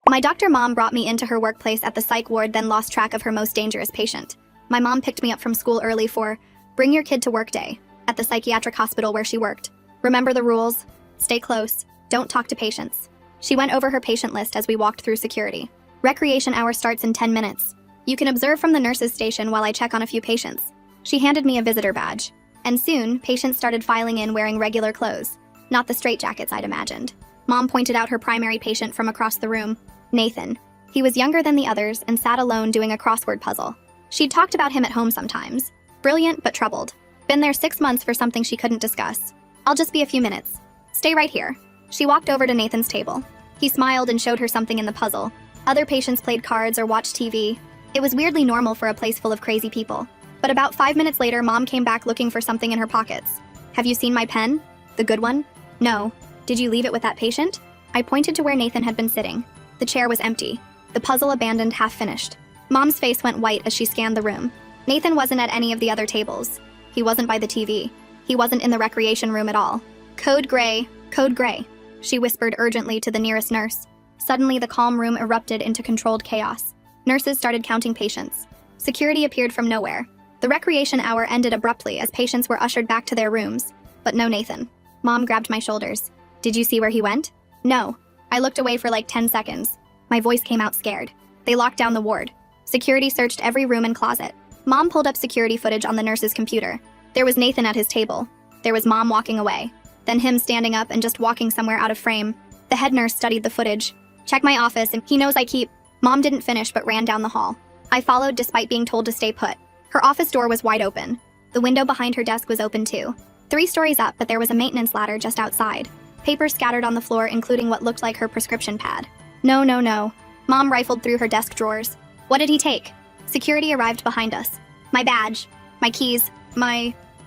My doctor mom brought me into her workplace at the psych ward, then lost track of her most dangerous patient. My mom picked me up from school early for bring your kid to work day at the psychiatric hospital where she worked. Remember the rules? Stay close. Don't talk to patients. She went over her patient list as we walked through security. Recreation hour starts in 10 minutes. You can observe from the nurse's station while I check on a few patients. She handed me a visitor badge. And soon, patients started filing in wearing regular clothes, not the straitjackets I'd imagined. Mom pointed out her primary patient from across the room, Nathan. He was younger than the others and sat alone doing a crossword puzzle. She'd talked about him at home sometimes. Brilliant but troubled. Been there 6 months for something she couldn't discuss. I'll just be a few minutes. Stay right here. She walked over to Nathan's table. He smiled and showed her something in the puzzle. Other patients played cards or watched TV. It was weirdly normal for a place full of crazy people. But about 5 minutes later, Mom came back looking for something in her pockets. Have you seen my pen? The good one? No. Did you leave it with that patient? I pointed to where Nathan had been sitting. The chair was empty. The puzzle abandoned, half finished. Mom's face went white as she scanned the room. Nathan wasn't at any of the other tables. He wasn't by the TV. He wasn't in the recreation room at all. Code gray, code gray, she whispered urgently to the nearest nurse. Suddenly, the calm room erupted into controlled chaos. Nurses started counting patients. Security appeared from nowhere. The recreation hour ended abruptly as patients were ushered back to their rooms. But no Nathan. Mom grabbed my shoulders. Did you see where he went? No. I looked away for like 10 seconds. My voice came out scared. They locked down the ward. Security searched every room and closet. Mom pulled up security footage on the nurse's computer. There was Nathan at his table. There was Mom walking away. Then him standing up and just walking somewhere out of frame. The head nurse studied the footage. Check my office and he knows I keep. Mom didn't finish but ran down the hall. I followed despite being told to stay put. Her office door was wide open. The window behind her desk was open too. 3 stories up, but there was a maintenance ladder just outside. Papers scattered on the floor, including what looked like her prescription pad. No, no, no. Mom rifled through her desk drawers. What did he take? Security arrived behind us. My badge. My keys.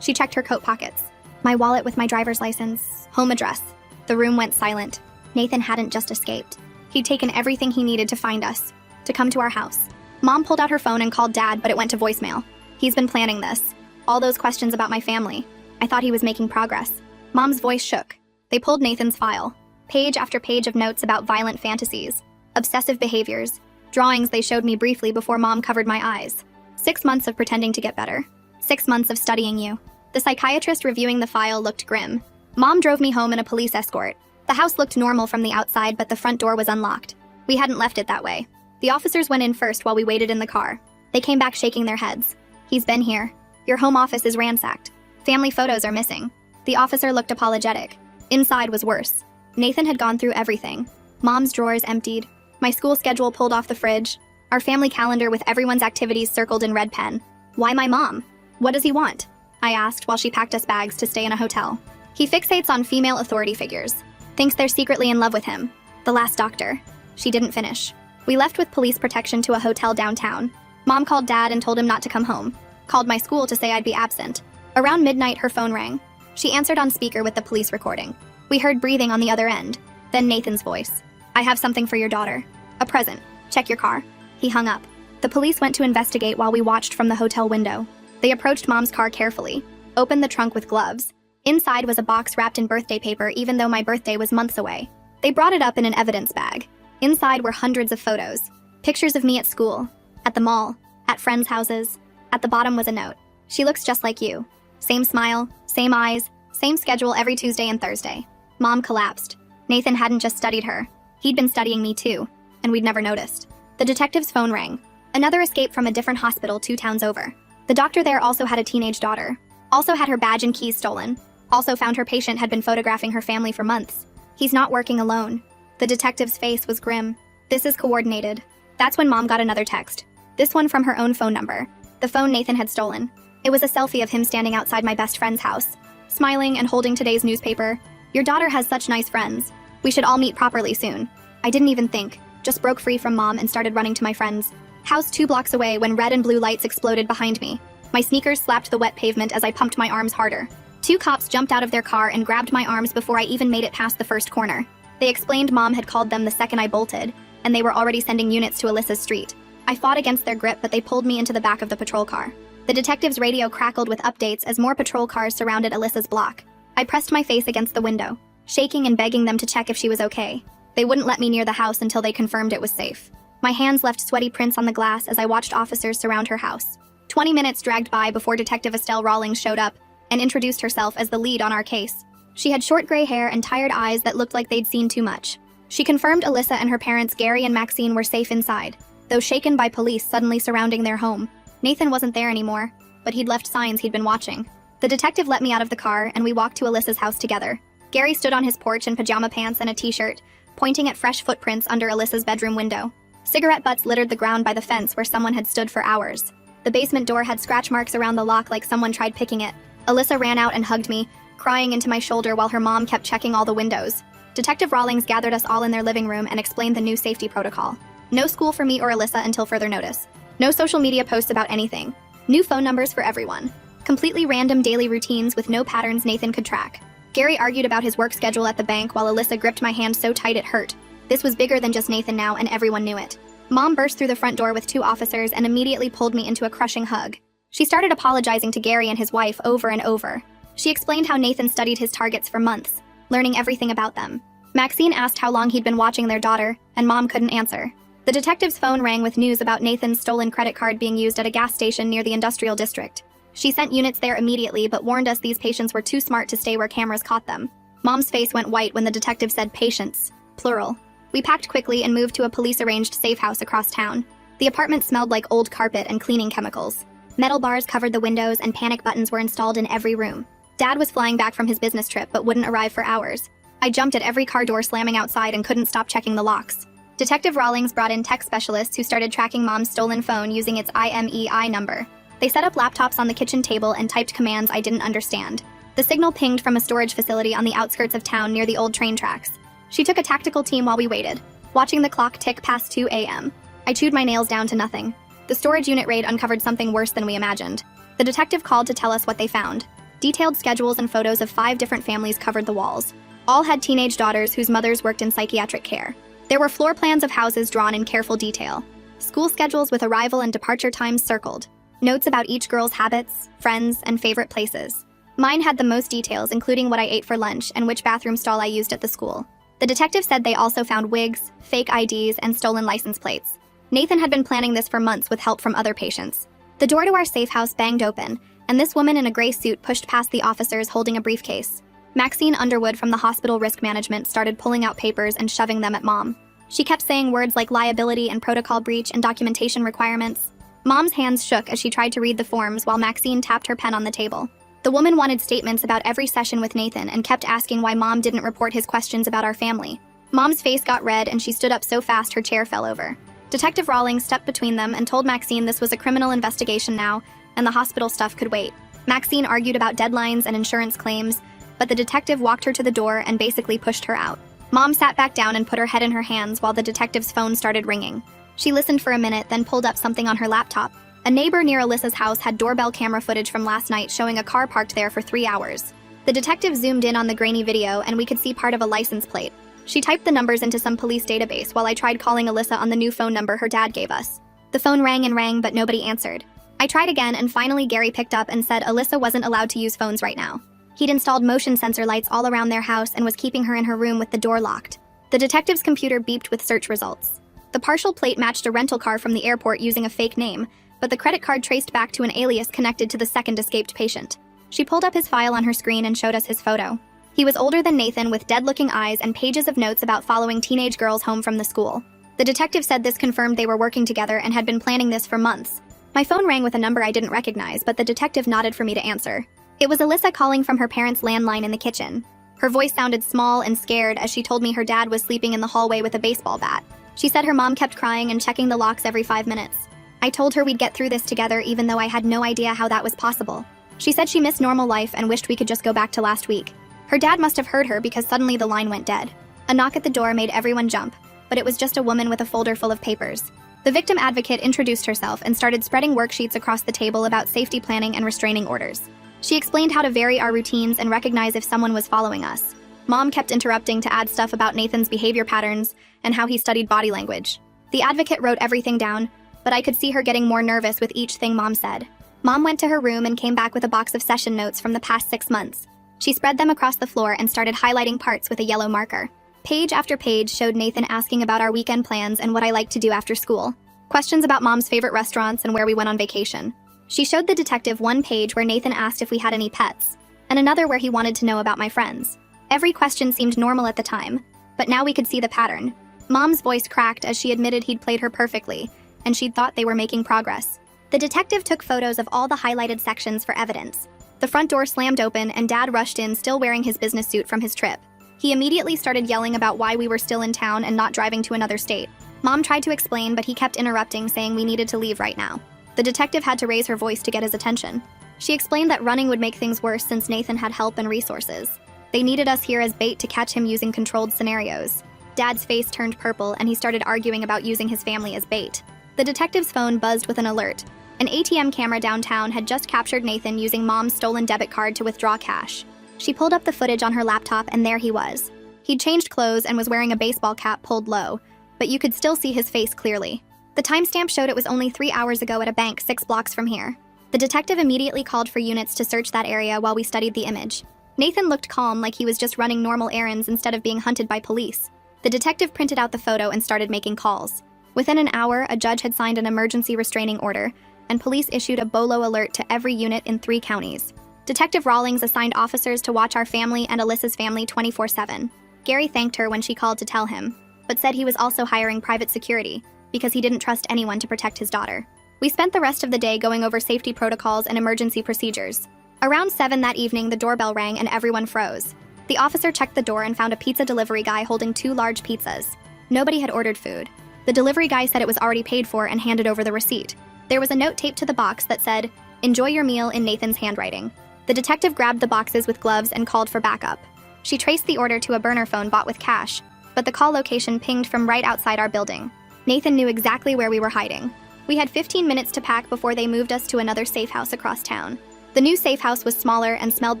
She checked her coat pockets. My wallet with my driver's license. Home address. The room went silent. Nathan hadn't just escaped. He'd taken everything he needed to find us. To come to our house. Mom pulled out her phone and called Dad, but it went to voicemail. He's been planning this. All those questions about my family. I thought he was making progress. Mom's voice shook. They pulled Nathan's file. Page after page of notes about violent fantasies. Obsessive behaviors. Drawings they showed me briefly before Mom covered my eyes. 6 months of pretending to get better. 6 months of studying you. The psychiatrist reviewing the file looked grim. Mom drove me home in a police escort. The house looked normal from the outside, but the front door was unlocked. We hadn't left it that way. The officers went in first while we waited in the car. They came back shaking their heads. He's been here. Your home office is ransacked. Family photos are missing. The officer looked apologetic. Inside was worse. Nathan had gone through everything. Mom's drawers emptied. My school schedule pulled off the fridge. Our family calendar with everyone's activities circled in red pen. Why my mom? What does he want? I asked while she packed us bags to stay in a hotel. He fixates on female authority figures. Thinks they're secretly in love with him. The last doctor. She didn't finish. We left with police protection to a hotel downtown. Mom called Dad and told him not to come home. Called my school to say I'd be absent. Around midnight, her phone rang. She answered on speaker with the police recording. We heard breathing on the other end. Then Nathan's voice. I have something for your daughter. A present. Check your car. He hung up. The police went to investigate while we watched from the hotel window. They approached Mom's car carefully. Opened the trunk with gloves. Inside was a box wrapped in birthday paper, even though my birthday was months away. They brought it up in an evidence bag. Inside were hundreds of photos. Pictures of me at school, at the mall, at friends' houses. At the bottom was a note. She looks just like you. Same smile, same eyes, same schedule every Tuesday and Thursday. Mom collapsed. Nathan hadn't just studied her. He'd been studying me too, and we'd never noticed. The detective's phone rang. Another escape from a different hospital 2 towns over. The doctor there also had a teenage daughter. Also had her badge and keys stolen. Also found her patient had been photographing her family for months. He's not working alone. The detective's face was grim. This is coordinated. That's when Mom got another text. This one from her own phone number. The phone Nathan had stolen. It was a selfie of him standing outside my best friend's house, smiling and holding today's newspaper. Your daughter has such nice friends. We should all meet properly soon. I didn't even think. Just broke free from Mom and started running to my friends. House 2 blocks away when red and blue lights exploded behind me. My sneakers slapped the wet pavement as I pumped my arms harder. 2 cops jumped out of their car and grabbed my arms before I even made it past the first corner. They explained Mom had called them the second I bolted, and they were already sending units to Alyssa's street. I fought against their grip, but they pulled me into the back of the patrol car. The detective's radio crackled with updates as more patrol cars surrounded Alyssa's block. I pressed my face against the window, shaking and begging them to check if she was okay. They wouldn't let me near the house until they confirmed it was safe. My hands left sweaty prints on the glass as I watched officers surround her house. 20 minutes dragged by before Detective Estelle Rawlings showed up and introduced herself as the lead on our case. She had short gray hair and tired eyes that looked like they'd seen too much. She confirmed Alyssa and her parents Gary and Maxine were safe inside, though shaken by police suddenly surrounding their home. Nathan wasn't there anymore, but he'd left signs he'd been watching. The detective let me out of the car and we walked to Alyssa's house together. Gary stood on his porch in pajama pants and a t-shirt, pointing at fresh footprints under Alyssa's bedroom window. Cigarette butts littered the ground by the fence where someone had stood for hours. The basement door had scratch marks around the lock like someone tried picking it. Alyssa ran out and hugged me, crying into my shoulder while her mom kept checking all the windows. Detective Rawlings gathered us all in their living room and explained the new safety protocol. No school for me or Alyssa until further notice. No social media posts about anything. New phone numbers for everyone. Completely random daily routines with no patterns Nathan could track. Gary argued about his work schedule at the bank while Alyssa gripped my hand so tight it hurt. This was bigger than just Nathan now, and everyone knew it. Mom burst through the front door with 2 officers and immediately pulled me into a crushing hug. She started apologizing to Gary and his wife over and over. She explained how Nathan studied his targets for months, learning everything about them. Maxine asked how long he'd been watching their daughter, and Mom couldn't answer. The detective's phone rang with news about Nathan's stolen credit card being used at a gas station near the industrial district. She sent units there immediately but warned us these patients were too smart to stay where cameras caught them. Mom's face went white when the detective said patients, plural. We packed quickly and moved to a police-arranged safe house across town. The apartment smelled like old carpet and cleaning chemicals. Metal bars covered the windows and panic buttons were installed in every room. Dad was flying back from his business trip but wouldn't arrive for hours. I jumped at every car door slamming outside and couldn't stop checking the locks. Detective Rawlings brought in tech specialists who started tracking Mom's stolen phone using its IMEI number. They set up laptops on the kitchen table and typed commands I didn't understand. The signal pinged from a storage facility on the outskirts of town near the old train tracks. She took a tactical team while we waited, watching the clock tick past 2 a.m. I chewed my nails down to nothing. The storage unit raid uncovered something worse than we imagined. The detective called to tell us what they found. Detailed schedules and photos of 5 different families covered the walls. All had teenage daughters whose mothers worked in psychiatric care. There were floor plans of houses drawn in careful detail. School schedules with arrival and departure times circled. Notes about each girl's habits, friends, and favorite places. Mine had the most details, including what I ate for lunch and which bathroom stall I used at the school. The detective said they also found wigs, fake IDs, and stolen license plates. Nathan had been planning this for months with help from other patients. The door to our safe house banged open, and this woman in a gray suit pushed past the officers holding a briefcase. Maxine Underwood from the hospital risk management started pulling out papers and shoving them at Mom. She kept saying words like liability and protocol breach and documentation requirements. Mom's hands shook as she tried to read the forms while Maxine tapped her pen on the table. The woman wanted statements about every session with Nathan and kept asking why Mom didn't report his questions about our family. Mom's face got red and she stood up so fast her chair fell over. Detective Rawlings stepped between them and told Maxine this was a criminal investigation now, and the hospital stuff could wait. Maxine argued about deadlines and insurance claims, but the detective walked her to the door and basically pushed her out. Mom sat back down and put her head in her hands while the detective's phone started ringing. She listened for a minute, then pulled up something on her laptop. A neighbor near Alyssa's house had doorbell camera footage from last night showing a car parked there for 3 hours. The detective zoomed in on the grainy video and we could see part of a license plate. She typed the numbers into some police database while I tried calling Alyssa on the new phone number her dad gave us. The phone rang and rang, but nobody answered. I tried again and finally Gary picked up and said Alyssa wasn't allowed to use phones right now. He'd installed motion sensor lights all around their house and was keeping her in her room with the door locked. The detective's computer beeped with search results. The partial plate matched a rental car from the airport using a fake name, but the credit card traced back to an alias connected to the second escaped patient. She pulled up his file on her screen and showed us his photo. He was older than Nathan with dead-looking eyes and pages of notes about following teenage girls home from the school. The detective said this confirmed they were working together and had been planning this for months. My phone rang with a number I didn't recognize, but the detective nodded for me to answer. It was Alyssa calling from her parents' landline in the kitchen. Her voice sounded small and scared as she told me her dad was sleeping in the hallway with a baseball bat. She said her mom kept crying and checking the locks every 5 minutes. I told her we'd get through this together even though I had no idea how that was possible. She said she missed normal life and wished we could just go back to last week. Her dad must have heard her because suddenly the line went dead. A knock at the door made everyone jump, but it was just a woman with a folder full of papers. The victim advocate introduced herself and started spreading worksheets across the table about safety planning and restraining orders. She explained how to vary our routines and recognize if someone was following us. Mom kept interrupting to add stuff about Nathan's behavior patterns and how he studied body language. The advocate wrote everything down, but I could see her getting more nervous with each thing Mom said. Mom went to her room and came back with a box of session notes from the past 6 months. She spread them across the floor and started highlighting parts with a yellow marker. Page after page showed Nathan asking about our weekend plans and what I like to do after school. Questions about Mom's favorite restaurants and where we went on vacation. She showed the detective one page where Nathan asked if we had any pets, and another where he wanted to know about my friends. Every question seemed normal at the time, but now we could see the pattern. Mom's voice cracked as she admitted he'd played her perfectly, and she'd thought they were making progress. The detective took photos of all the highlighted sections for evidence. The front door slammed open and Dad rushed in still wearing his business suit from his trip. He immediately started yelling about why we were still in town and not driving to another state. Mom tried to explain, but he kept interrupting, saying we needed to leave right now. The detective had to raise her voice to get his attention. She explained that running would make things worse since Nathan had help and resources. They needed us here as bait to catch him using controlled scenarios. Dad's face turned purple and he started arguing about using his family as bait. The detective's phone buzzed with an alert. An ATM camera downtown had just captured Nathan using Mom's stolen debit card to withdraw cash. She pulled up the footage on her laptop and there he was. He'd changed clothes and was wearing a baseball cap pulled low, but you could still see his face clearly. The timestamp showed it was only 3 hours ago at a bank 6 blocks from here. The detective immediately called for units to search that area while we studied the image. Nathan looked calm, like he was just running normal errands instead of being hunted by police. The detective printed out the photo and started making calls. Within an hour, a judge had signed an emergency restraining order, and police issued a BOLO alert to every unit in 3 counties. Detective Rawlings assigned officers to watch our family and Alyssa's family 24/7. Gary thanked her when she called to tell him, but said he was also hiring private security because he didn't trust anyone to protect his daughter. We spent the rest of the day going over safety protocols and emergency procedures. Around 7 that evening, the doorbell rang and everyone froze. The officer checked the door and found a pizza delivery guy holding 2 large pizzas. Nobody had ordered food. The delivery guy said it was already paid for and handed over the receipt. There was a note taped to the box that said, "Enjoy your meal," in Nathan's handwriting. The detective grabbed the boxes with gloves and called for backup. She traced the order to a burner phone bought with cash, but the call location pinged from right outside our building. Nathan knew exactly where we were hiding. We had 15 minutes to pack before they moved us to another safe house across town. The new safe house was smaller and smelled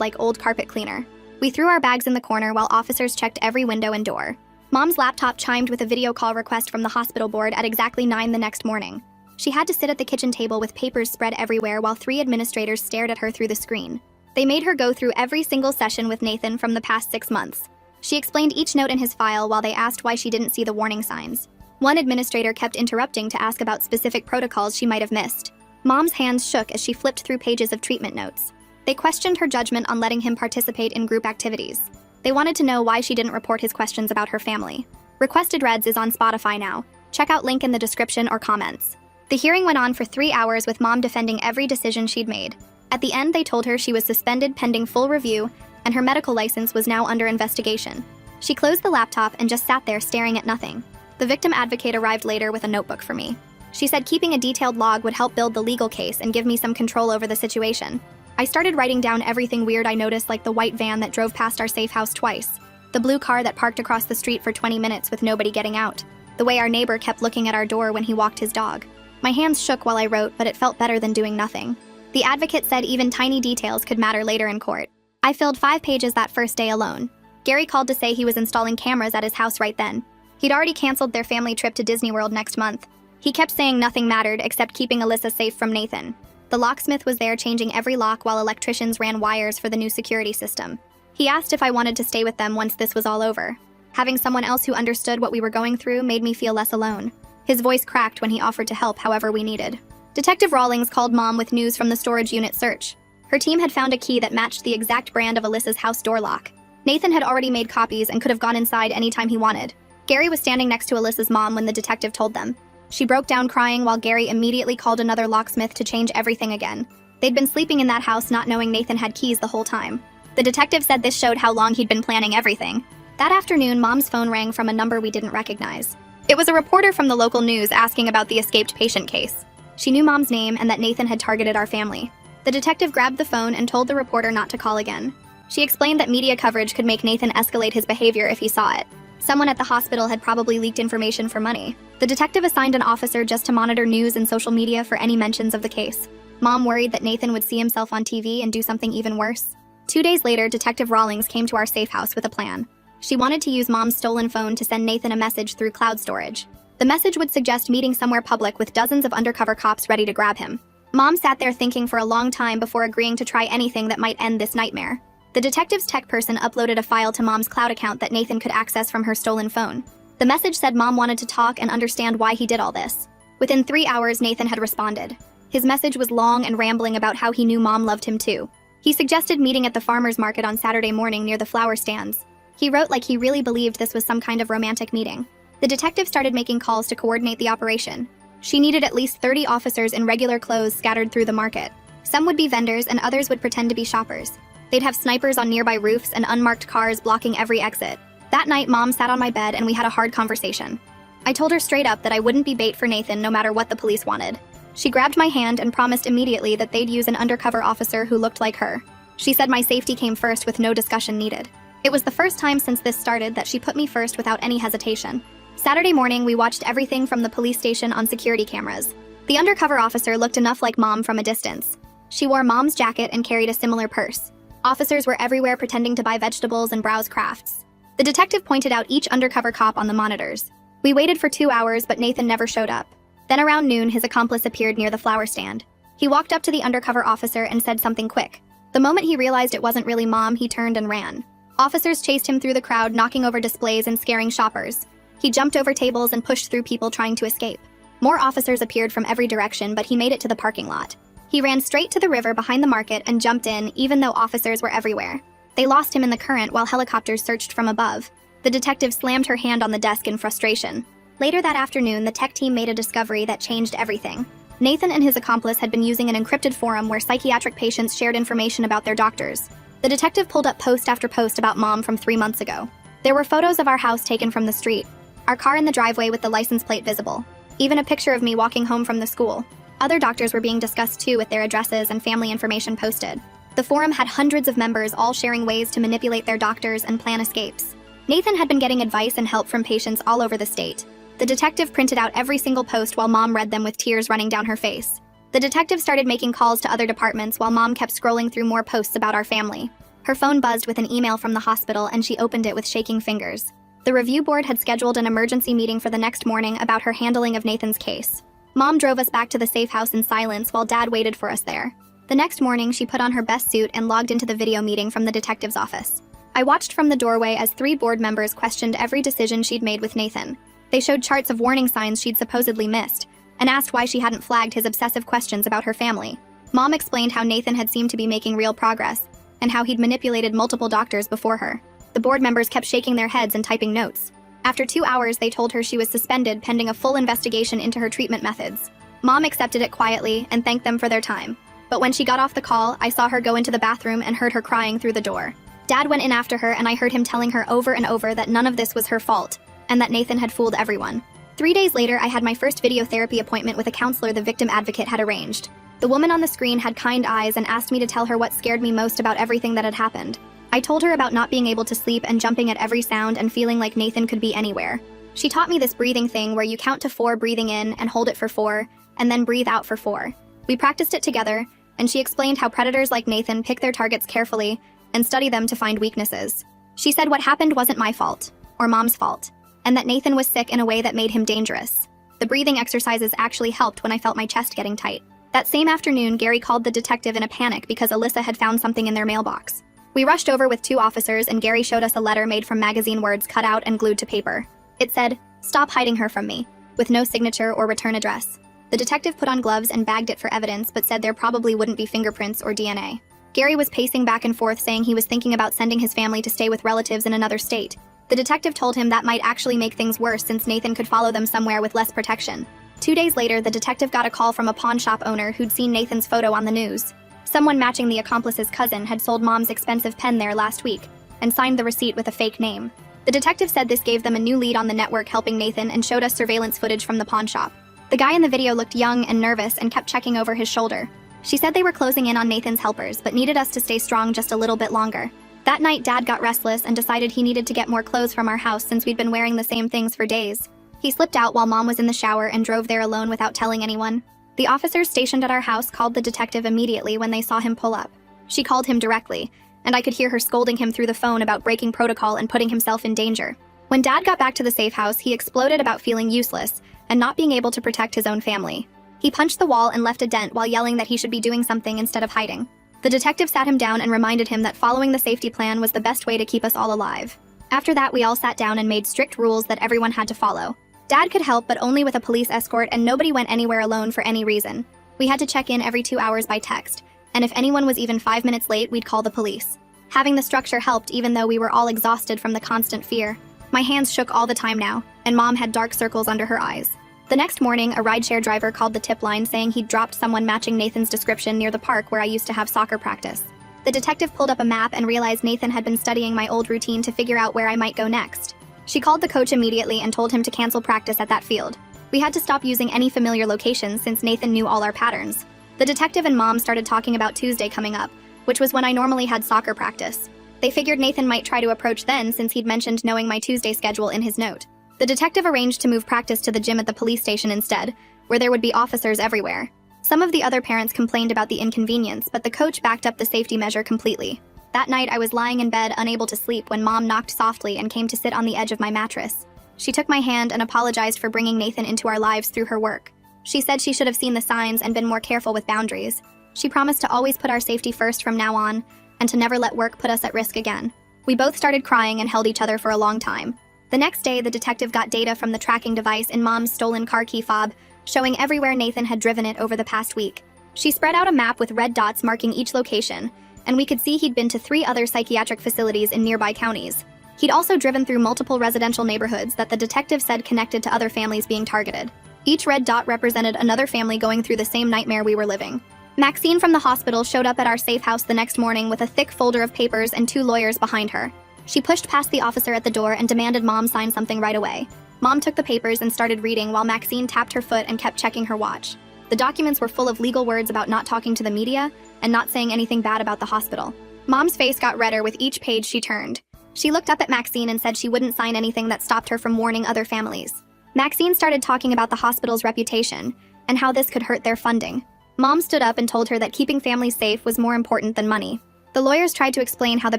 like old carpet cleaner. We threw our bags in the corner while officers checked every window and door. Mom's laptop chimed with a video call request from the hospital board at exactly 9 the next morning. She had to sit at the kitchen table with papers spread everywhere while 3 administrators stared at her through the screen. They made her go through every single session with Nathan from the past 6 months. She explained each note in his file while they asked why she didn't see the warning signs. One administrator kept interrupting to ask about specific protocols she might have missed. Mom's hands shook as she flipped through pages of treatment notes. They questioned her judgment on letting him participate in group activities. They wanted to know why she didn't report his questions about her family. Requested Reds is on Spotify now. Check out link in the description or comments. The hearing went on for 3 hours with Mom defending every decision she'd made. At the end, they told her she was suspended pending full review, and her medical license was now under investigation. She closed the laptop and just sat there staring at nothing. The victim advocate arrived later with a notebook for me. She said keeping a detailed log would help build the legal case and give me some control over the situation. I started writing down everything weird I noticed, like the white van that drove past our safe house twice, the blue car that parked across the street for 20 minutes with nobody getting out, the way our neighbor kept looking at our door when he walked his dog. My hands shook while I wrote, but it felt better than doing nothing. The advocate said even tiny details could matter later in court. I filled 5 pages that first day alone. Gary called to say he was installing cameras at his house right then. He'd already canceled their family trip to Disney World next month. He kept saying nothing mattered except keeping Alyssa safe from Nathan. The locksmith was there changing every lock while electricians ran wires for the new security system. He asked if I wanted to stay with them once this was all over. Having someone else who understood what we were going through made me feel less alone. His voice cracked when he offered to help however we needed. Detective Rawlings called Mom with news from the storage unit search. Her team had found a key that matched the exact brand of Alyssa's house door lock. Nathan had already made copies and could have gone inside anytime he wanted. Gary was standing next to Alyssa's mom when the detective told them. She broke down crying while Gary immediately called another locksmith to change everything again. They'd been sleeping in that house not knowing Nathan had keys the whole time. The detective said this showed how long he'd been planning everything. That afternoon, Mom's phone rang from a number we didn't recognize. It was a reporter from the local news asking about the escaped patient case. She knew Mom's name and that Nathan had targeted our family. The detective grabbed the phone and told the reporter not to call again. She explained that media coverage could make Nathan escalate his behavior if he saw it. Someone at the hospital had probably leaked information for money. The detective assigned an officer just to monitor news and social media for any mentions of the case. Mom worried that Nathan would see himself on TV and do something even worse. 2 days later, Detective Rawlings came to our safe house with a plan. She wanted to use Mom's stolen phone to send Nathan a message through cloud storage. The message would suggest meeting somewhere public with dozens of undercover cops ready to grab him. Mom sat there thinking for a long time before agreeing to try anything that might end this nightmare. The detective's tech person uploaded a file to Mom's cloud account that Nathan could access from her stolen phone. The message said Mom wanted to talk and understand why he did all this. Within 3 hours, Nathan had responded. His message was long and rambling about how he knew Mom loved him too. He suggested meeting at the farmer's market on Saturday morning near the flower stands. He wrote like he really believed this was some kind of romantic meeting. The detective started making calls to coordinate the operation. She needed at least 30 officers in regular clothes scattered through the market. Some would be vendors and others would pretend to be shoppers. They'd have snipers on nearby roofs and unmarked cars blocking every exit. That night, Mom sat on my bed and we had a hard conversation. I told her straight up that I wouldn't be bait for Nathan no matter what the police wanted. She grabbed my hand and promised immediately that they'd use an undercover officer who looked like her. She said my safety came first with no discussion needed. It was the first time since this started that she put me first without any hesitation. Saturday morning, we watched everything from the police station on security cameras. The undercover officer looked enough like Mom from a distance. She wore Mom's jacket and carried a similar purse. Officers were everywhere pretending to buy vegetables and browse crafts. The detective pointed out each undercover cop on the monitors. We waited for 2 hours, but Nathan never showed up. Then around noon, his accomplice appeared near the flower stand. He walked up to the undercover officer and said something quick. The moment he realized it wasn't really Mom, he turned and ran. Officers chased him through the crowd, knocking over displays and scaring shoppers. He jumped over tables and pushed through people trying to escape. More officers appeared from every direction, but he made it to the parking lot. He ran straight to the river behind the market and jumped in, even though officers were everywhere. They lost him in the current while helicopters searched from above. The detective slammed her hand on the desk in frustration. Later that afternoon, the tech team made a discovery that changed everything. Nathan and his accomplice had been using an encrypted forum where psychiatric patients shared information about their doctors. The detective pulled up post after post about Mom from 3 months ago. There were photos of our house taken from the street, our car in the driveway with the license plate visible, even a picture of me walking home from the school. Other doctors were being discussed too, with their addresses and family information posted. The forum had hundreds of members all sharing ways to manipulate their doctors and plan escapes. Nathan had been getting advice and help from patients all over the state. The detective printed out every single post while Mom read them with tears running down her face. The detective started making calls to other departments while Mom kept scrolling through more posts about our family. Her phone buzzed with an email from the hospital and she opened it with shaking fingers. The review board had scheduled an emergency meeting for the next morning about her handling of Nathan's case. Mom drove us back to the safe house in silence while Dad waited for us there. The next morning, she put on her best suit and logged into the video meeting from the detective's office. I watched from the doorway as 3 board members questioned every decision she'd made with Nathan. They showed charts of warning signs she'd supposedly missed, and asked why she hadn't flagged his obsessive questions about her family. Mom explained how Nathan had seemed to be making real progress, and how he'd manipulated multiple doctors before her. The board members kept shaking their heads and typing notes. After 2 hours, they told her she was suspended pending a full investigation into her treatment methods. Mom accepted it quietly and thanked them for their time. But when she got off the call, I saw her go into the bathroom and heard her crying through the door. Dad went in after her and I heard him telling her over and over that none of this was her fault, and that Nathan had fooled everyone. 3 days later, I had my first video therapy appointment with a counselor the victim advocate had arranged. The woman on the screen had kind eyes and asked me to tell her what scared me most about everything that had happened. I told her about not being able to sleep and jumping at every sound and feeling like Nathan could be anywhere. She taught me this breathing thing where you count to 4 breathing in and hold it for 4, and then breathe out for 4. We practiced it together, and she explained how predators like Nathan pick their targets carefully and study them to find weaknesses. She said what happened wasn't my fault, or Mom's fault, and that Nathan was sick in a way that made him dangerous. The breathing exercises actually helped when I felt my chest getting tight. That same afternoon, Gary called the detective in a panic because Alyssa had found something in their mailbox. We rushed over with 2 officers and Gary showed us a letter made from magazine words cut out and glued to paper. It said, "Stop hiding her from me," with no signature or return address. The detective put on gloves and bagged it for evidence but said there probably wouldn't be fingerprints or DNA. Gary was pacing back and forth saying he was thinking about sending his family to stay with relatives in another state. The detective told him that might actually make things worse since Nathan could follow them somewhere with less protection. 2 days later, the detective got a call from a pawn shop owner who'd seen Nathan's photo on the news. Someone matching the accomplice's cousin had sold Mom's expensive pen there last week and signed the receipt with a fake name. The detective said this gave them a new lead on the network helping Nathan and showed us surveillance footage from the pawn shop. The guy in the video looked young and nervous and kept checking over his shoulder. She said they were closing in on Nathan's helpers but needed us to stay strong just a little bit longer. That night, Dad got restless and decided he needed to get more clothes from our house since we'd been wearing the same things for days. He slipped out while Mom was in the shower and drove there alone without telling anyone. The officers stationed at our house called the detective immediately when they saw him pull up. She called him directly, and I could hear her scolding him through the phone about breaking protocol and putting himself in danger. When Dad got back to the safe house, he exploded about feeling useless and not being able to protect his own family. He punched the wall and left a dent while yelling that he should be doing something instead of hiding. The detective sat him down and reminded him that following the safety plan was the best way to keep us all alive. After that, we all sat down and made strict rules that everyone had to follow. Dad could help, but only with a police escort, and nobody went anywhere alone for any reason. We had to check in every 2 hours by text, and if anyone was even 5 minutes late, we'd call the police. Having the structure helped even though we were all exhausted from the constant fear. My hands shook all the time now, and Mom had dark circles under her eyes. The next morning, a rideshare driver called the tip line saying he'd dropped someone matching Nathan's description near the park where I used to have soccer practice. The detective pulled up a map and realized Nathan had been studying my old routine to figure out where I might go next. She called the coach immediately and told him to cancel practice at that field. We had to stop using any familiar locations since Nathan knew all our patterns. The detective and Mom started talking about Tuesday coming up, which was when I normally had soccer practice. They figured Nathan might try to approach then since he'd mentioned knowing my Tuesday schedule in his note. The detective arranged to move practice to the gym at the police station instead, where there would be officers everywhere. Some of the other parents complained about the inconvenience, but the coach backed up the safety measure completely. That night, I was lying in bed unable to sleep when Mom knocked softly and came to sit on the edge of my mattress. She took my hand and apologized for bringing Nathan into our lives through her work. She said she should have seen the signs and been more careful with boundaries. She promised to always put our safety first from now on, and to never let work put us at risk again. We both started crying and held each other for a long time. The next day, the detective got data from the tracking device in Mom's stolen car key fob, showing everywhere Nathan had driven it over the past week. She spread out a map with red dots marking each location, and we could see he'd been to 3 other psychiatric facilities in nearby counties. He'd also driven through multiple residential neighborhoods that the detective said connected to other families being targeted. Each red dot represented another family going through the same nightmare we were living. Maxine from the hospital showed up at our safe house the next morning with a thick folder of papers and 2 lawyers behind her. She pushed past the officer at the door and demanded Mom sign something right away. Mom took the papers and started reading while Maxine tapped her foot and kept checking her watch. The documents were full of legal words about not talking to the media and not saying anything bad about the hospital. Mom's face got redder with each page she turned. She looked up at Maxine and said she wouldn't sign anything that stopped her from warning other families. Maxine started talking about the hospital's reputation and how this could hurt their funding. Mom stood up and told her that keeping families safe was more important than money. The lawyers tried to explain how the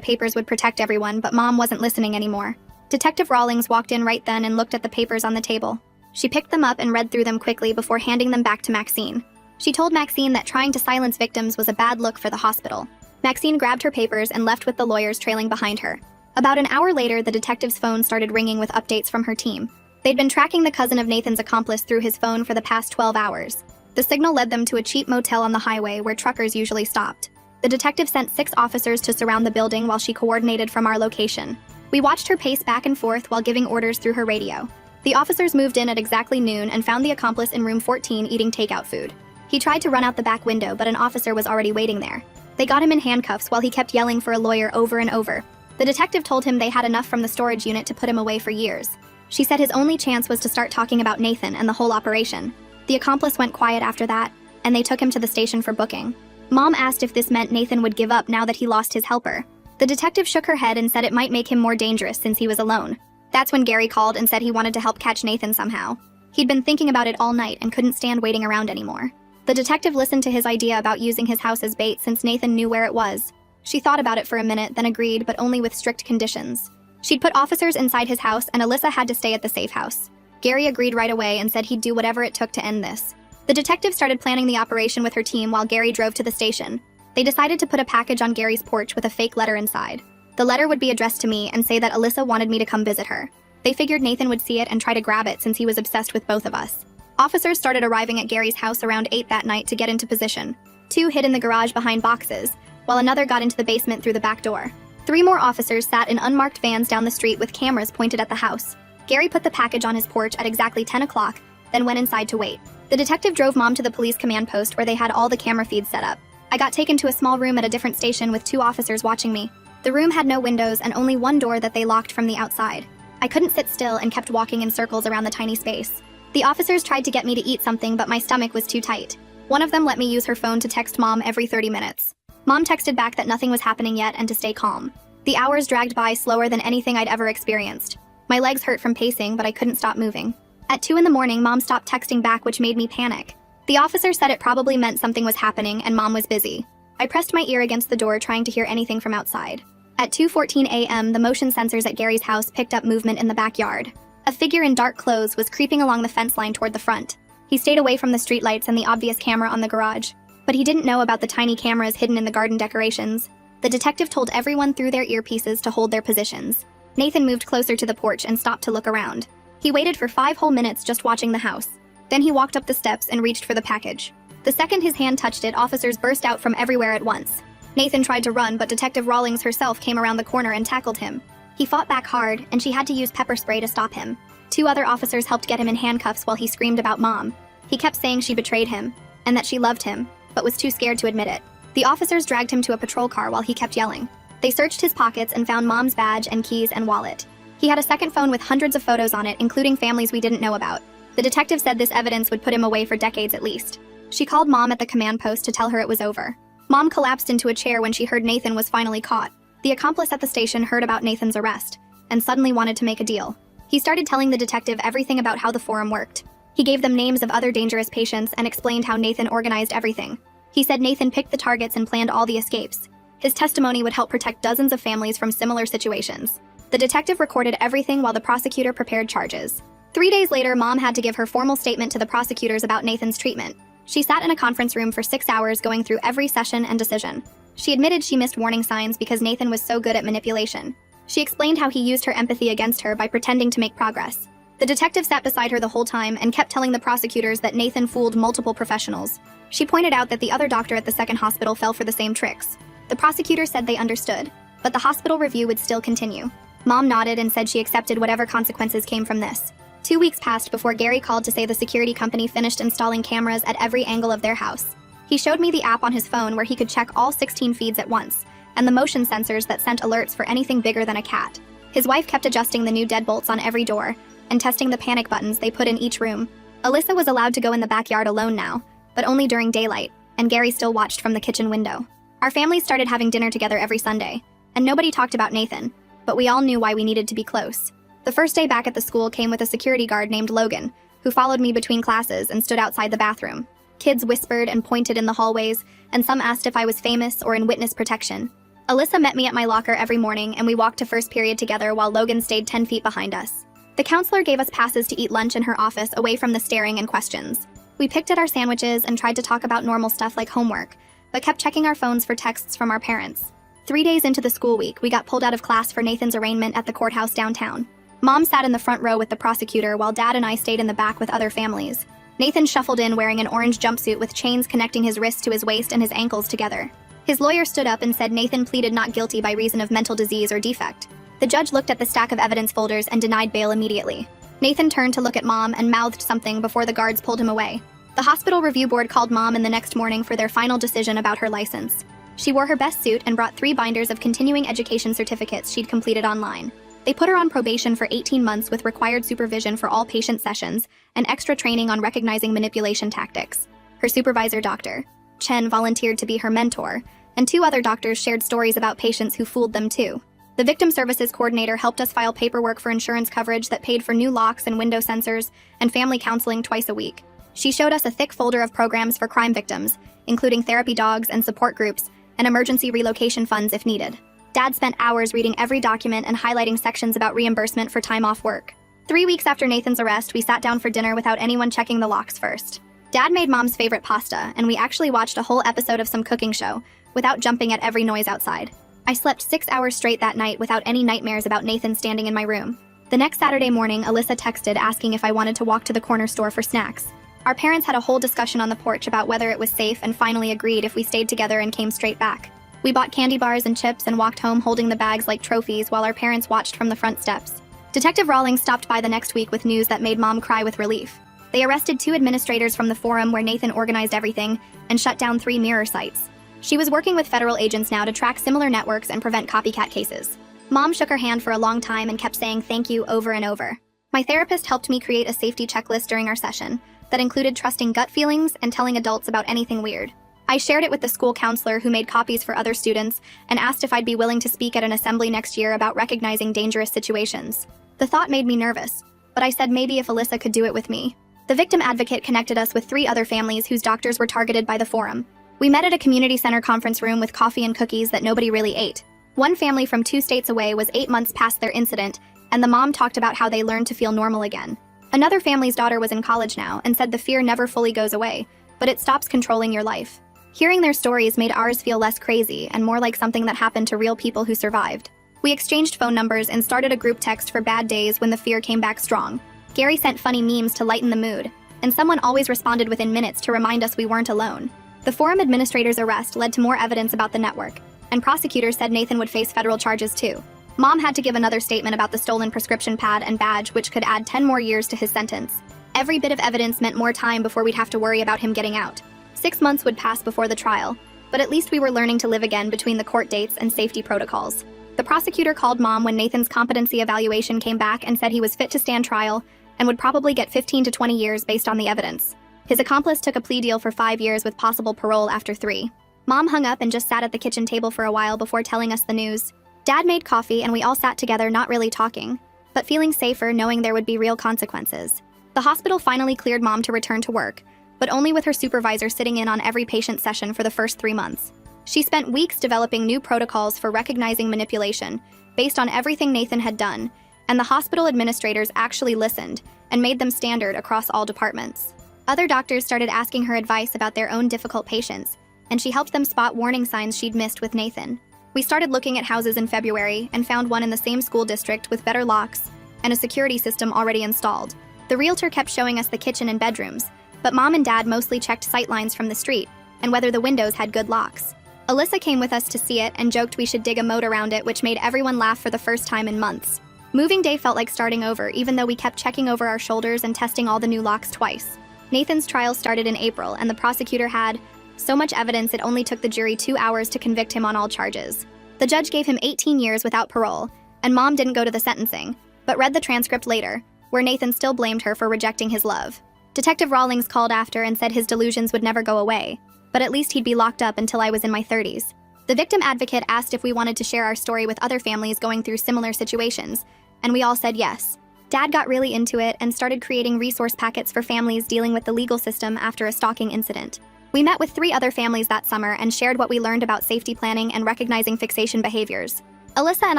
papers would protect everyone, but Mom wasn't listening anymore. Detective Rawlings walked in right then and looked at the papers on the table. She picked them up and read through them quickly before handing them back to Maxine. She told Maxine that trying to silence victims was a bad look for the hospital. Maxine grabbed her papers and left with the lawyers trailing behind her. About an hour later, the detective's phone started ringing with updates from her team. They'd been tracking the cousin of Nathan's accomplice through his phone for the past 12 hours. The signal led them to a cheap motel on the highway where truckers usually stopped. The detective sent 6 officers to surround the building while she coordinated from our location. We watched her pace back and forth while giving orders through her radio. The officers moved in at exactly noon and found the accomplice in room 14 eating takeout food. He tried to run out the back window, but an officer was already waiting there. They got him in handcuffs while he kept yelling for a lawyer over and over. The detective told him they had enough from the storage unit to put him away for years. She said his only chance was to start talking about Nathan and the whole operation. The accomplice went quiet after that, and they took him to the station for booking. Mom asked if this meant Nathan would give up now that he lost his helper. The detective shook her head and said it might make him more dangerous since he was alone. That's when Gary called and said he wanted to help catch Nathan somehow. He'd been thinking about it all night and couldn't stand waiting around anymore. The detective listened to his idea about using his house as bait since Nathan knew where it was. She thought about it for a minute, then agreed, but only with strict conditions. She'd put officers inside his house and Alyssa had to stay at the safe house. Gary agreed right away and said he'd do whatever it took to end this. The detective started planning the operation with her team while Gary drove to the station. They decided to put a package on Gary's porch with a fake letter inside. The letter would be addressed to me and say that Alyssa wanted me to come visit her. They figured Nathan would see it and try to grab it since he was obsessed with both of us. Officers started arriving at Gary's house around 8 that night to get into position. 2 hid in the garage behind boxes, while another got into the basement through the back door. 3 more officers sat in unmarked vans down the street with cameras pointed at the house. Gary put the package on his porch at exactly 10 o'clock, then went inside to wait. The detective drove Mom to the police command post where they had all the camera feeds set up. I got taken to a small room at a different station with 2 officers watching me. The room had no windows and only one door that they locked from the outside. I couldn't sit still and kept walking in circles around the tiny space. The officers tried to get me to eat something, but my stomach was too tight. One of them let me use her phone to text Mom every 30 minutes. Mom texted back that nothing was happening yet and to stay calm. The hours dragged by slower than anything I'd ever experienced. My legs hurt from pacing, but I couldn't stop moving. At 2 in the morning, Mom stopped texting back, which made me panic. The officer said it probably meant something was happening and Mom was busy. I pressed my ear against the door trying to hear anything from outside. At 2:14 a.m., the motion sensors at Gary's house picked up movement in the backyard. A figure in dark clothes was creeping along the fence line toward the front. He stayed away from the streetlights and the obvious camera on the garage. But he didn't know about the tiny cameras hidden in the garden decorations. The detective told everyone through their earpieces to hold their positions. Nathan moved closer to the porch and stopped to look around. He waited for 5 whole minutes just watching the house. Then he walked up the steps and reached for the package. The second his hand touched it, officers burst out from everywhere at once. Nathan tried to run, but Detective Rawlings herself came around the corner and tackled him. He fought back hard, and she had to use pepper spray to stop him. 2 other officers helped get him in handcuffs while he screamed about Mom. He kept saying she betrayed him, and that she loved him, but was too scared to admit it. The officers dragged him to a patrol car while he kept yelling. They searched his pockets and found Mom's badge and keys and wallet. He had a second phone with hundreds of photos on it, including families we didn't know about. The detective said this evidence would put him away for decades at least. She called Mom at the command post to tell her it was over. Mom collapsed into a chair when she heard Nathan was finally caught. The accomplice at the station heard about Nathan's arrest and suddenly wanted to make a deal. He started telling the detective everything about how the forum worked. He gave them names of other dangerous patients and explained how Nathan organized everything. He said Nathan picked the targets and planned all the escapes. His testimony would help protect dozens of families from similar situations. The detective recorded everything while the prosecutor prepared charges. 3 days later, Mom had to give her formal statement to the prosecutors about Nathan's treatment. She sat in a conference room for 6 hours going through every session and decision. She admitted she missed warning signs because Nathan was so good at manipulation. She explained how he used her empathy against her by pretending to make progress. The detective sat beside her the whole time and kept telling the prosecutors that Nathan fooled multiple professionals. She pointed out that the other doctor at the second hospital fell for the same tricks. The prosecutor said they understood, but the hospital review would still continue. Mom nodded and said she accepted whatever consequences came from this. 2 weeks passed before Gary called to say the security company finished installing cameras at every angle of their house. He showed me the app on his phone where he could check all 16 feeds at once, and the motion sensors that sent alerts for anything bigger than a cat. His wife kept adjusting the new deadbolts on every door and testing the panic buttons they put in each room. Alyssa was allowed to go in the backyard alone now, but only during daylight, and Gary still watched from the kitchen window. Our families started having dinner together every Sunday, and nobody talked about Nathan, but we all knew why we needed to be close. The first day back at the school came with a security guard named Logan, who followed me between classes and stood outside the bathroom. Kids whispered and pointed in the hallways, and some asked if I was famous or in witness protection. Alyssa met me at my locker every morning, and we walked to first period together while Logan stayed 10 feet behind us. The counselor gave us passes to eat lunch in her office away from the staring and questions. We picked at our sandwiches and tried to talk about normal stuff like homework, but kept checking our phones for texts from our parents. 3 days into the school week, we got pulled out of class for Nathan's arraignment at the courthouse downtown. Mom sat in the front row with the prosecutor while Dad and I stayed in the back with other families. Nathan shuffled in wearing an orange jumpsuit with chains connecting his wrists to his waist and his ankles together. His lawyer stood up and said Nathan pleaded not guilty by reason of mental disease or defect. The judge looked at the stack of evidence folders and denied bail immediately. Nathan turned to look at Mom and mouthed something before the guards pulled him away. The hospital review board called Mom in the next morning for their final decision about her license. She wore her best suit and brought 3 binders of continuing education certificates she'd completed online. They put her on probation for 18 months with required supervision for all patient sessions and extra training on recognizing manipulation tactics. Her supervisor, Dr. Chen, volunteered to be her mentor, and 2 other doctors shared stories about patients who fooled them too. The victim services coordinator helped us file paperwork for insurance coverage that paid for new locks and window sensors and family counseling twice a week. She showed us a thick folder of programs for crime victims, including therapy dogs and support groups, and emergency relocation funds if needed. Dad spent hours reading every document and highlighting sections about reimbursement for time off work. 3 weeks after Nathan's arrest, we sat down for dinner without anyone checking the locks first. Dad made Mom's favorite pasta, and we actually watched a whole episode of some cooking show, without jumping at every noise outside. I slept 6 hours straight that night without any nightmares about Nathan standing in my room. The next Saturday morning, Alyssa texted asking if I wanted to walk to the corner store for snacks. Our parents had a whole discussion on the porch about whether it was safe and finally agreed if we stayed together and came straight back. We bought candy bars and chips and walked home holding the bags like trophies while our parents watched from the front steps. Detective Rawlings stopped by the next week with news that made Mom cry with relief. They arrested 2 administrators from the forum where Nathan organized everything and shut down 3 mirror sites. She was working with federal agents now to track similar networks and prevent copycat cases. Mom shook her hand for a long time and kept saying thank you over and over. My therapist helped me create a safety checklist during our session that included trusting gut feelings and telling adults about anything weird. I shared it with the school counselor who made copies for other students and asked if I'd be willing to speak at an assembly next year about recognizing dangerous situations. The thought made me nervous, but I said maybe if Alyssa could do it with me. The victim advocate connected us with 3 other families whose doctors were targeted by the forum. We met at a community center conference room with coffee and cookies that nobody really ate. One family from 2 states away was 8 months past their incident, and the mom talked about how they learned to feel normal again. Another family's daughter was in college now and said the fear never fully goes away, but it stops controlling your life. Hearing their stories made ours feel less crazy and more like something that happened to real people who survived. We exchanged phone numbers and started a group text for bad days when the fear came back strong. Gary sent funny memes to lighten the mood, and someone always responded within minutes to remind us we weren't alone. The forum administrator's arrest led to more evidence about the network, and prosecutors said Nathan would face federal charges too. Mom had to give another statement about the stolen prescription pad and badge, which could add 10 more years to his sentence. Every bit of evidence meant more time before we'd have to worry about him getting out. 6 months would pass before the trial, but at least we were learning to live again between the court dates and safety protocols. The prosecutor called Mom when Nathan's competency evaluation came back and said he was fit to stand trial and would probably get 15 to 20 years based on the evidence. His accomplice took a plea deal for 5 years with possible parole after 3. Mom hung up and just sat at the kitchen table for a while before telling us the news. Dad made coffee and we all sat together, not really talking, but feeling safer knowing there would be real consequences. The hospital finally cleared Mom to return to work, but only with her supervisor sitting in on every patient session for the first 3 months. She spent weeks developing new protocols for recognizing manipulation based on everything Nathan had done, and the hospital administrators actually listened and made them standard across all departments. Other doctors started asking her advice about their own difficult patients, and she helped them spot warning signs she'd missed with Nathan. We started looking at houses in February and found one in the same school district with better locks and a security system already installed. The realtor kept showing us the kitchen and bedrooms, but Mom and Dad mostly checked sight lines from the street and whether the windows had good locks. Alyssa came with us to see it and joked we should dig a moat around it, which made everyone laugh for the first time in months. Moving day felt like starting over, even though we kept checking over our shoulders and testing all the new locks twice. Nathan's trial started in April, and the prosecutor had so much evidence it only took the jury 2 hours to convict him on all charges. The judge gave him 18 years without parole, and Mom didn't go to the sentencing, but read the transcript later, where Nathan still blamed her for rejecting his love. Detective Rawlings called after and said his delusions would never go away, but at least he'd be locked up until I was in my 30s. The victim advocate asked if we wanted to share our story with other families going through similar situations, and we all said yes. Dad got really into it and started creating resource packets for families dealing with the legal system after a stalking incident. We met with 3 other families that summer and shared what we learned about safety planning and recognizing fixation behaviors. Alyssa and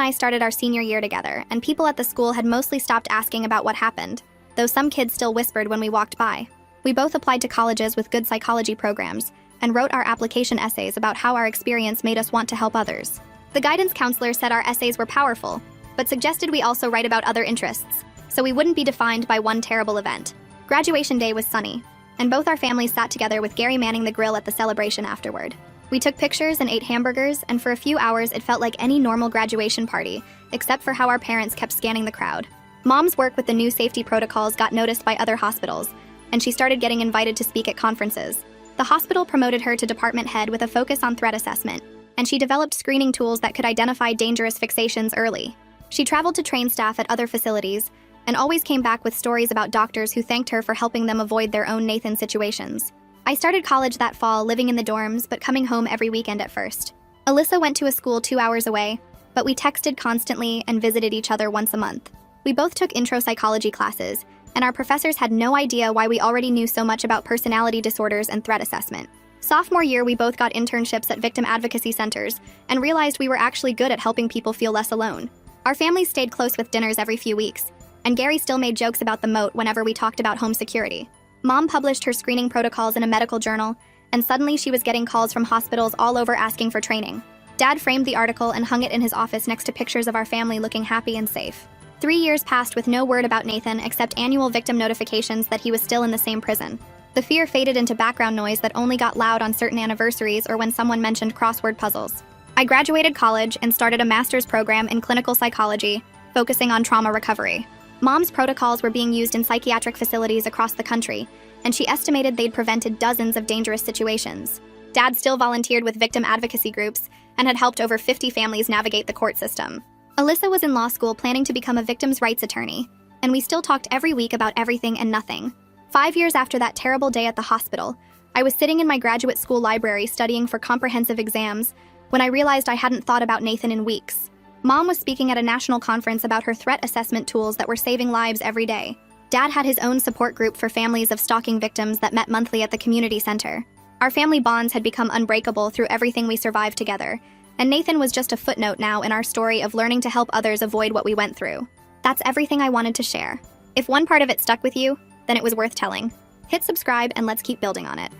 I started our senior year together, and people at the school had mostly stopped asking about what happened, though some kids still whispered when we walked by. We both applied to colleges with good psychology programs and wrote our application essays about how our experience made us want to help others. The guidance counselor said our essays were powerful, but suggested we also write about other interests, so we wouldn't be defined by one terrible event. Graduation day was sunny, and both our families sat together with Gary manning the grill at the celebration afterward. We took pictures and ate hamburgers, and for a few hours it felt like any normal graduation party, except for how our parents kept scanning the crowd. Mom's work with the new safety protocols got noticed by other hospitals, and she started getting invited to speak at conferences. The hospital promoted her to department head with a focus on threat assessment, and she developed screening tools that could identify dangerous fixations early. She traveled to train staff at other facilities, and always came back with stories about doctors who thanked her for helping them avoid their own Nathan situations. I started college that fall, living in the dorms, but coming home every weekend at first. Alyssa went to a school 2 hours away, but we texted constantly and visited each other once a month. We both took intro psychology classes, and our professors had no idea why we already knew so much about personality disorders and threat assessment. Sophomore year, we both got internships at victim advocacy centers and realized we were actually good at helping people feel less alone. Our families stayed close with dinners every few weeks, and Gary still made jokes about the moat whenever we talked about home security. Mom published her screening protocols in a medical journal, and suddenly she was getting calls from hospitals all over asking for training. Dad framed the article and hung it in his office next to pictures of our family looking happy and safe. 3 years passed with no word about Nathan except annual victim notifications that he was still in the same prison. The fear faded into background noise that only got loud on certain anniversaries or when someone mentioned crossword puzzles. I graduated college and started a master's program in clinical psychology, focusing on trauma recovery. Mom's protocols were being used in psychiatric facilities across the country, and she estimated they'd prevented dozens of dangerous situations. Dad still volunteered with victim advocacy groups and had helped over 50 families navigate the court system. Alyssa was in law school planning to become a victims' rights attorney, and we still talked every week about everything and nothing. 5 years after that terrible day at the hospital, I was sitting in my graduate school library studying for comprehensive exams when I realized I hadn't thought about Nathan in weeks. Mom was speaking at a national conference about her threat assessment tools that were saving lives every day. Dad had his own support group for families of stalking victims that met monthly at the community center. Our family bonds had become unbreakable through everything we survived together, and Nathan was just a footnote now in our story of learning to help others avoid what we went through. That's everything I wanted to share. If one part of it stuck with you, then it was worth telling. Hit subscribe and let's keep building on it.